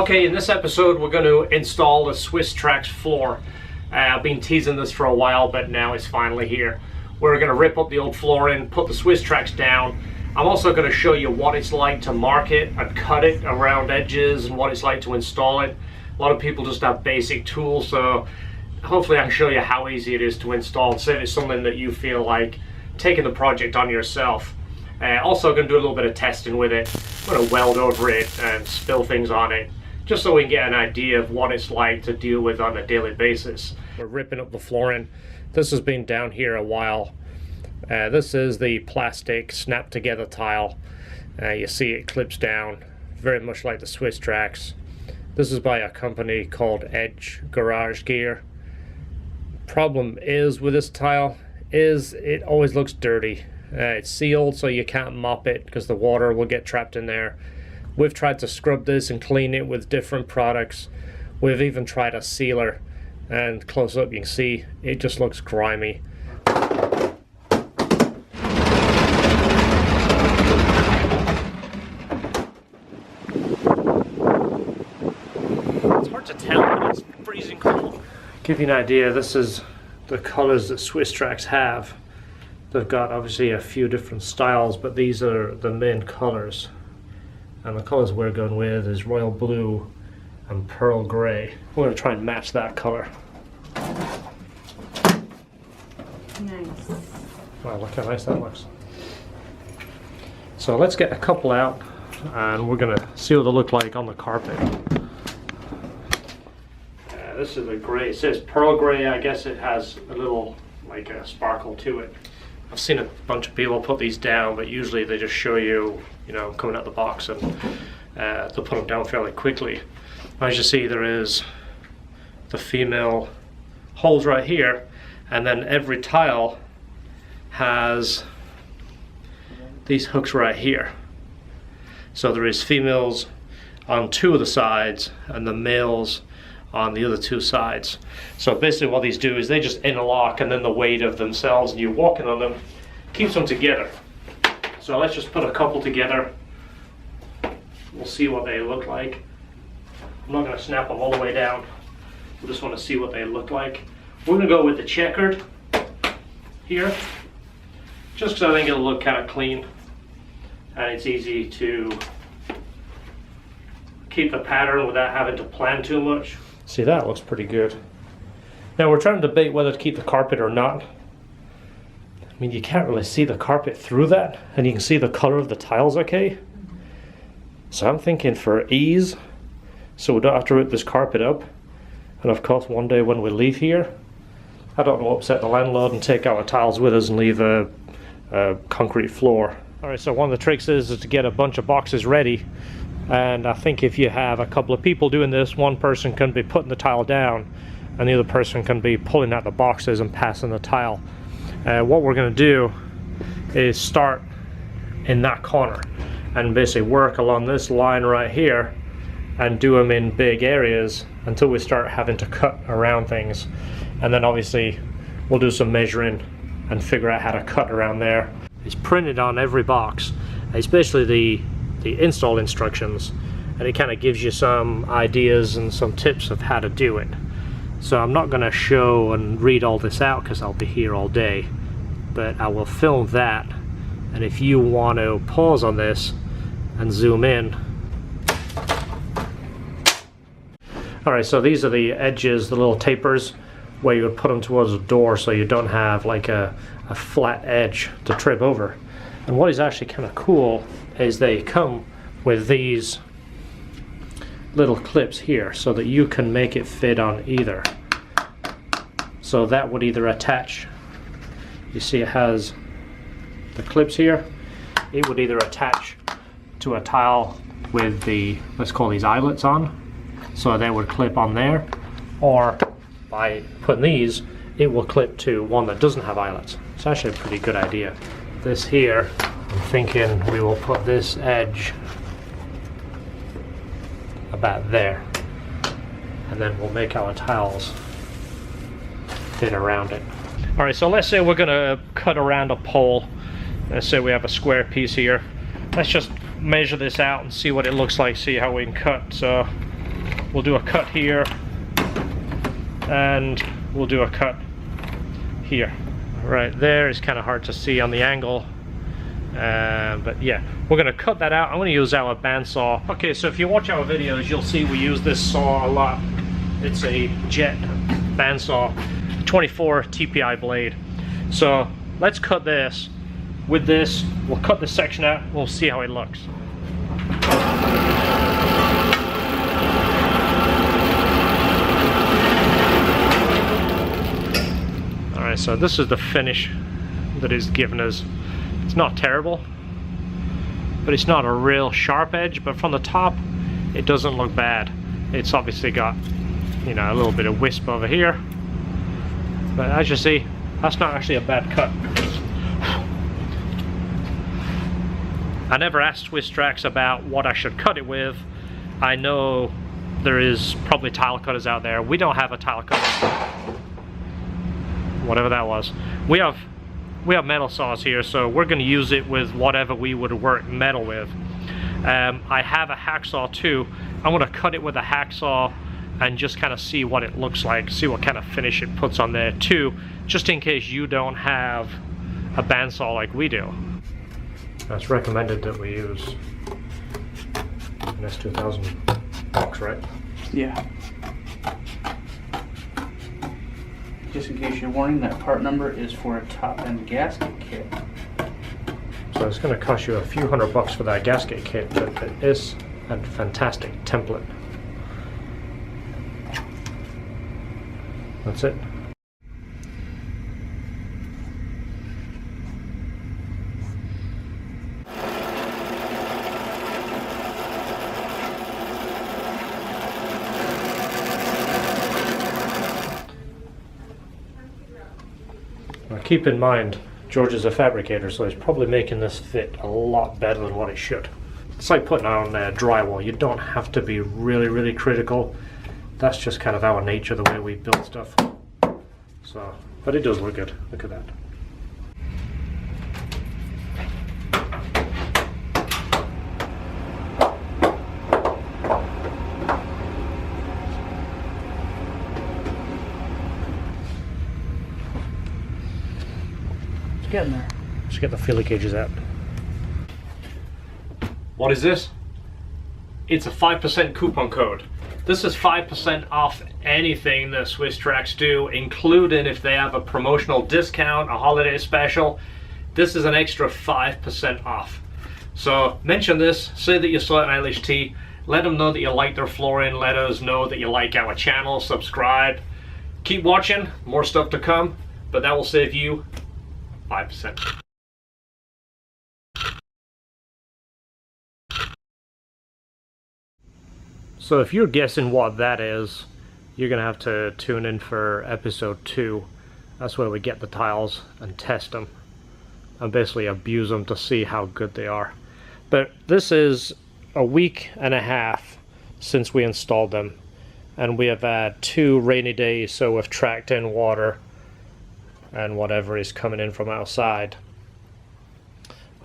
Okay, in this episode we're going to install the Swisstrax floor. I've been teasing this for a while, but now it's finally here. We're going to rip up the old flooring, put the Swisstrax down. I'm also going to show you what it's like to mark it and cut it around edges and what it's like to install it. A lot of people just have basic tools, so hopefully I can show you how easy it is to install and see if it's something that you feel like taking the project on yourself. Also going to do a little bit of testing with it. I'm going to weld over it and spill things on it, just so we can get an idea of what it's like to deal with on a daily basis. We're ripping up the flooring. This has been down here a while. This is the plastic snap together tile. You see it clips down, very much like the Swisstrax. This is by a company called Edge Garage Gear. Problem is with this tile is it always looks dirty. It's sealed, so you can't mop it because the water will get trapped in there. We've tried to scrub this and clean it with different products. We've even tried a sealer, and close up you can see it just looks grimy. It's hard to tell, but it's freezing cold. Give you an idea, this is the colors that Swisstrax have. They've got obviously a few different styles, but these are the main colors. And the colors we're going with is royal blue and pearl gray. We're going to try and match that color. Nice. Wow, look how nice that looks. So let's get a couple out and we're going to see what they look like on the carpet. This is a gray. It says pearl gray. I guess it has a little like a sparkle to it. I've seen a bunch of people put these down, but usually they just show you, coming out the box, and they'll put them down fairly quickly. As you see, there is the female holes right here, and then every tile has these hooks right here. So there is females on two of the sides and the males on the other two sides. So basically what these do is they just interlock, and then the weight of themselves and you walking on them keeps them together. So let's just put a couple together. We'll see what they look like. I'm not going to snap them all the way down. We just want to see what they look like. We're going to go with the checkered here, just because I think it'll look kind of clean and it's easy to keep the pattern without having to plan too much. See, that looks pretty good. Now we're trying to debate whether to keep the carpet or not. I mean, you can't really see the carpet through that, and you can see the color of the tiles okay. So I'm thinking for ease, so we don't have to rip this carpet up. And of course, one day when we leave here, I don't want to upset the landlord and take our tiles with us and leave a concrete floor. All right, so one of the tricks is to get a bunch of boxes ready. And I think if you have a couple of people doing this, one person can be putting the tile down and the other person can be pulling out the boxes and passing the tile. What we're going to do is start in that corner and basically work along this line right here and do them in big areas until we start having to cut around things. And then obviously we'll do some measuring and figure out how to cut around there. It's printed on every box, especially the install instructions, and it kind of gives you some ideas and some tips of how to do it. So I'm not going to show and read all this out because I'll be here all day, but I will film that, and if you want to pause on this and zoom in. Alright, so these are the edges, the little tapers where you would put them towards the door so you don't have like a flat edge to trip over. And what is actually kind of cool is they come with these little clips here so that you can make it fit on either. So that would either attach, you see it has the clips here, it would either attach to a tile with the, let's call these eyelets on, so they would clip on there, or by putting these, it will clip to one that doesn't have eyelets. It's actually a pretty good idea. This here, I'm thinking we will put this edge about there, and then we'll make our tiles fit around it. Alright, so let's say we're going to cut around a pole. Let's say we have a square piece here. Let's just measure this out and see what it looks like, see how we can cut. So we'll do a cut here, and we'll do a cut here. Right there is kind of hard to see on the angle, but yeah, we're going to cut that out. I'm going to use our bandsaw. Okay, so if you watch our videos, you'll see we use this saw a lot. It's a jet bandsaw, 24 TPI blade. So let's cut this. With this, we'll cut this section out, we'll see how it looks. Alright, so this is the finish that is given us. It's not terrible, but it's not a real sharp edge, but from the top it doesn't look bad. It's obviously got, you know, a little bit of wisp over here, but as you see, that's not actually a bad cut. I never asked Swisstrax about what I should cut it with. I know there is probably tile cutters out there. We don't have a tile cutter. Whatever that was. We have metal saws here, so we're going to use it with whatever we would work metal with. I have a hacksaw too. I'm going to cut it with a hacksaw and just kind of see what it looks like, see what kind of finish it puts on there too, just in case you don't have a bandsaw like we do. It's recommended that we use an S2000 box, right? Yeah. Just in case you're wondering, that part number is for a top-end gasket kit. So it's going to cost you a few $100 for that gasket kit, but it is a fantastic template. That's it. Now keep in mind, George is a fabricator, so he's probably making this fit a lot better than what it should. It's like putting on drywall. You don't have to be really critical. That's just kind of our nature, the way we build stuff. So, but it does look good. Look at that. It's getting there. Let's get the feeler gauges out. What is this? It's a 5% coupon code. This is 5% off anything that Swisstrax do, including if they have a promotional discount, a holiday special. This is an extra 5% off. So mention this, say that you saw it on LHT, let them know that you like their flooring, let us know that you like our channel, subscribe. Keep watching, more stuff to come, but that will save you 5%. So if you're guessing what that is, you're gonna have to tune in for episode 2. That's where we get the tiles and test them and basically abuse them to see how good they are. But this is a week and a half since we installed them, and we have had 2 rainy days, so we've tracked in water and whatever is coming in from outside.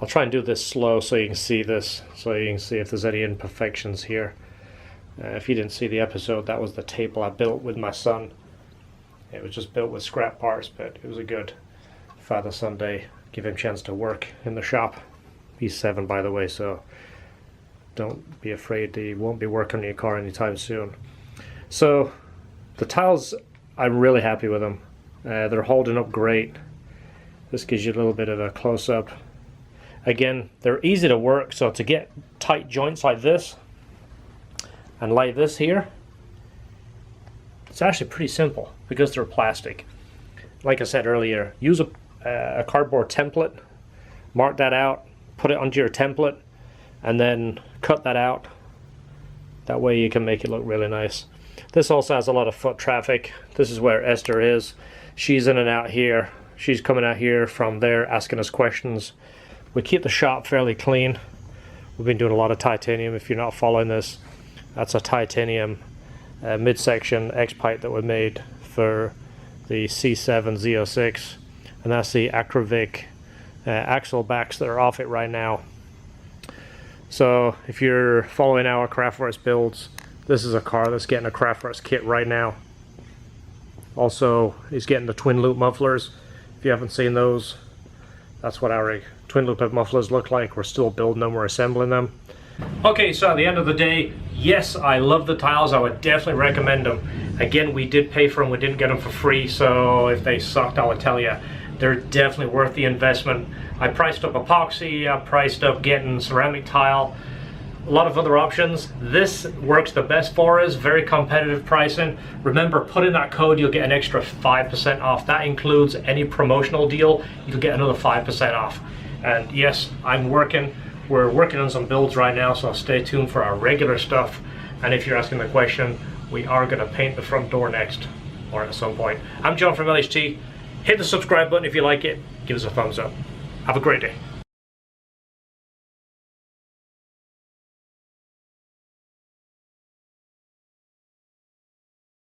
I'll try and do this slow so you can see this, so you can see if there's any imperfections here. If you didn't see the episode, that was the table I built with my son. It was just built with scrap parts, but it was a good Father-Son Day. Give him a chance to work in the shop. He's 7, by the way, so don't be afraid. He won't be working on your car anytime soon. So the tiles, I'm really happy with them. They're holding up great. This gives you a little bit of a close-up. Again, they're easy to work, so to get tight joints like this and like this here, it's actually pretty simple because they're plastic. Like I said earlier, use a cardboard template, mark that out, put it onto your template, and then cut that out. That way you can make it look really nice. This also has a lot of foot traffic. This is where Esther is. She's in and out here. She's coming out here from there asking us questions. We keep the shop fairly clean. We've been doing a lot of titanium. If you're not following this, that's a titanium midsection X-pipe that we made for the C7 Z06, and that's the Acrovic axle backs that are off it right now. So if you're following our Craftworks builds, This is a car that's getting a Kraftwerks kit right now. Also, he's getting the twin loop mufflers. If you haven't seen those, that's what our twin loop mufflers look like. We're still building them, we're assembling them. Okay, so at the end of the day, yes, I love the tiles. I would definitely recommend them. Again, we did pay for them, we didn't get them for free, so if they sucked, I would tell you, they're definitely worth the investment. I priced up epoxy, I priced up getting ceramic tile, a lot of other options. This works the best for us, very competitive pricing. Remember, put in that code, you'll get an extra 5% off. That includes any promotional deal, you'll get another 5% off. And yes, we're working on some builds right now, so stay tuned for our regular stuff. And if you're asking the question, we are going to paint the front door next, or at some point. I'm John from LHT. Hit the subscribe button if you like it. Give us a thumbs up. Have a great day.